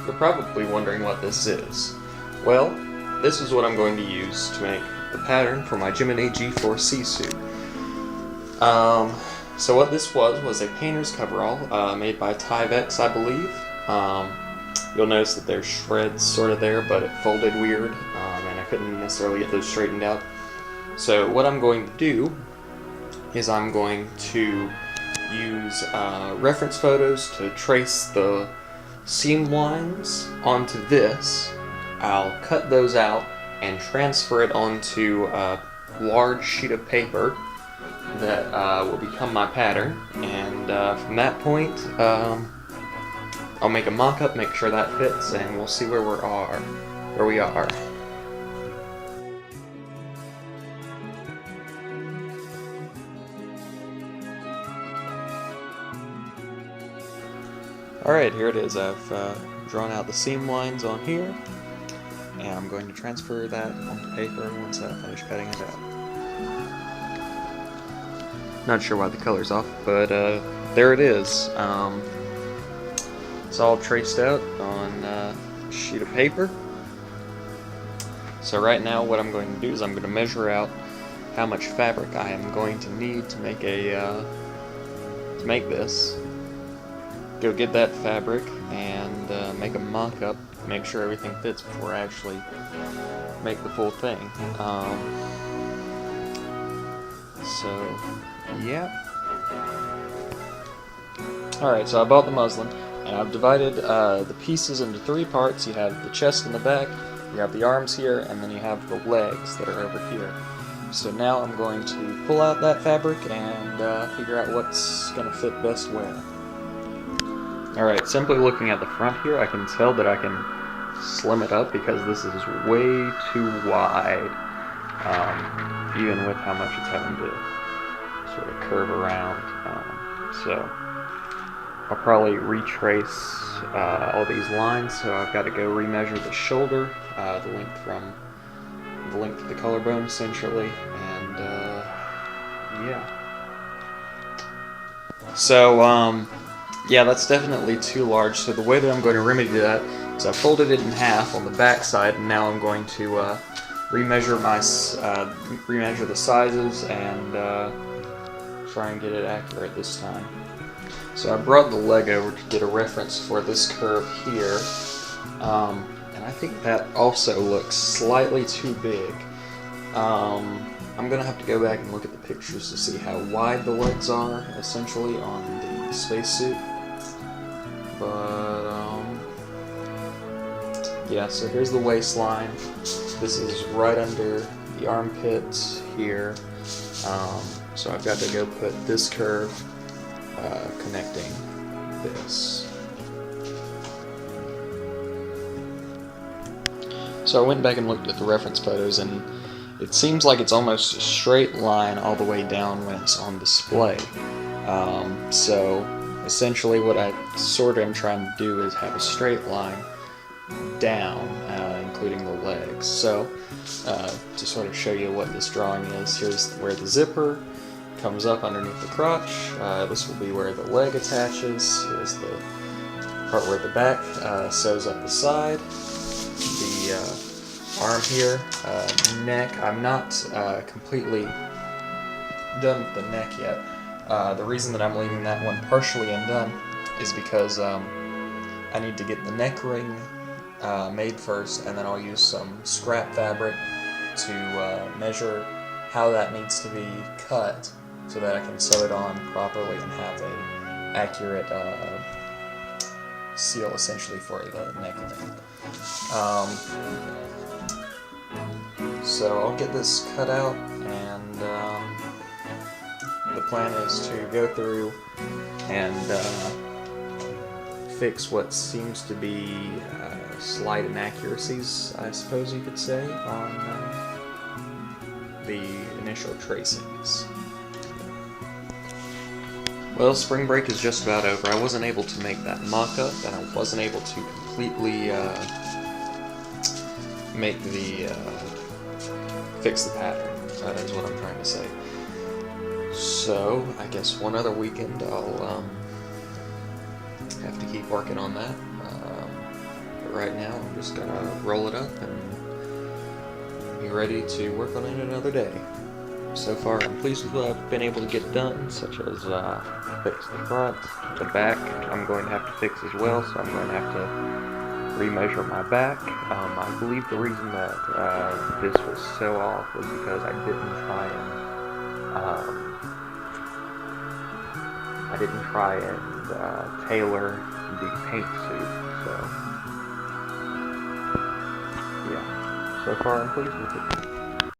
You're probably wondering what this is. Well, this is what I'm going to use to make the pattern for my Gemini G4C suit. So what this was a painter's coverall made by Tyvek, I believe. You'll notice that there's shreds sort of there, but it folded weird, and I couldn't necessarily get those straightened out. So what I'm going to do is I'm going to use reference photos to trace the seam lines onto this. I'll cut those out and transfer it onto a large sheet of paper that will become my pattern, and from that point I'll make a mock-up, make sure that fits, and we'll see where we are. Alright, here it is. I've drawn out the seam lines on here, and I'm going to transfer that onto paper once I finish cutting it out. Not sure why the color's off, but there it is. It's all traced out on a sheet of paper. So right now what I'm going to do is I'm going to measure out how much fabric I am going to need to make this. Go get that fabric and make a mock-up, make sure everything fits before I actually make the full thing. So, yeah. Alright, so I bought the muslin, and I've divided the pieces into three parts. You have the chest and the back, you have the arms here, and then you have the legs that are over here. So now I'm going to pull out that fabric and figure out what's going to fit best where. Alright, simply looking at the front here, I can tell that I can slim it up because this is way too wide, even with how much it's having to sort of curve around. So I'll probably retrace all these lines, so I've got to go remeasure the shoulder, the length of the collarbone essentially, and yeah. So yeah, that's definitely too large, so the way that I'm going to remedy that is I folded it in half on the back side, and now I'm going to remeasure the sizes and try and get it accurate this time. So I brought the leg over to get a reference for this curve here, and I think that also looks slightly too big. I'm going to have to go back and look at the pictures to see how wide the legs are, essentially, on the spacesuit. But, yeah, so here's the waistline. This is right under the armpits here. So I've got to go put this curve connecting this. So I went back and looked at the reference photos, and it seems like it's almost a straight line all the way down when it's on display. So essentially what I sort of am trying to do is have a straight line down, including the legs. So to sort of show you what this drawing is, here's where the zipper comes up underneath the crotch. This will be where the leg attaches. Here's the part where the back sews up the side. The arm here, neck. I'm not completely done with the neck yet. The reason that I'm leaving that one partially undone is because I need to get the neck ring made first, and then I'll use some scrap fabric to measure how that needs to be cut so that I can sew it on properly and have an accurate seal essentially for the neck ring. So I'll get this cut out, and the plan is to go through and fix what seems to be slight inaccuracies, I suppose you could say, on the initial tracings. Well, spring break is just about over. I wasn't able to make that mock-up, and I wasn't able to completely fix the pattern. That is what I'm trying to say. So, I guess one other weekend I'll have to keep working on that. right now I'm just gonna roll it up and be ready to work on it another day. So far I'm pleased with what I've been able to get done, such as fix the front, the back I'm going to have to fix as well, so I'm going to have to remeasure my back. I believe the reason that this was so off was because I didn't try and tailor the paint suit, so yeah, so far I'm pleased with it.